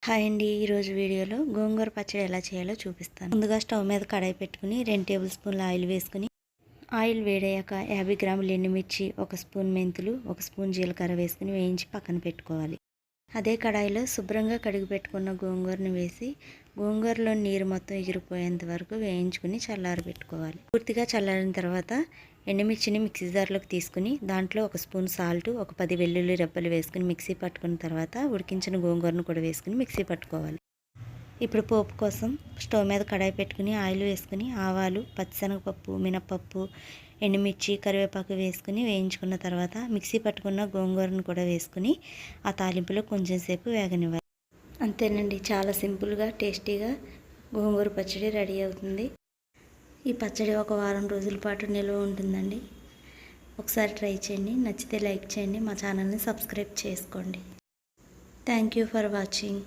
Hi అండి, ఈరోజు వీడియోలో గోంగూర పచ్చడి ఎలా చేయాలో చూపిస్తాను. ముందుగా స్టవ్ మీద కడాయి పెట్టుకుని 2 టేబుల్ స్పూన్ల ఆయిల్ వేసుకుని ఆయిల్ వేడయ్యాక 50 గ్రాముల ఎండుమిర్చి, 1 స్పూన్ మెంతులు, 1 స్పూన్ జీలకర్ర వేసుకుని వేయించి పక్కన పెట్టుకోవాలి. అదే కడాయిలో శుభ్రంగా కడిగి పెట్టుకున్న గోంగూరను వేసి గోంగూరలో నీరు మొత్తం ఎగిరిపోయేంత వరకు వేయించుకుని చల్లారబెట్టుకోవాలి. పూర్తిగా చల్లారిన తర్వాత ఎండుమిర్చిని మిక్సీ జార్లోకి తీసుకుని దాంట్లో 1 స్పూన్ సాల్ట్, ఒక 10 వెల్లుల్లి రెబ్బలు వేసుకుని మిక్సీ పట్టుకున్న తర్వాత ఉడికించిన గోంగూరను కూడా వేసుకుని మిక్సీ పట్టుకోవాలి. ఇప్పుడు పోపు కోసం స్టవ్ మీద కడాయి పెట్టుకుని ఆయిల్ వేసుకుని ఆవాలు, పచ్చిశనగపప్పు, మినపప్పు, ఎండుమిర్చి, కరివేపాకు వేసుకుని వేయించుకున్న తర్వాత మిక్సీ పట్టుకున్న గోంగూరను కూడా వేసుకుని ఆ తాలింపులో కొంచెం సేపు వేగనివ్వాలి. అంతేనండి, చాలా సింపుల్గా టేస్టీగా గోంగూర పచ్చడి రెడీ అవుతుంది. ఈ పచ్చడి ఒక వారం రోజుల పాటు నిల్వ ఉంటుందండి. ఒకసారి ట్రై చేయండి. నచ్చితే లైక్ చేయండి. మా ఛానల్ని సబ్స్క్రైబ్ చేసుకోండి. Thank you for watching.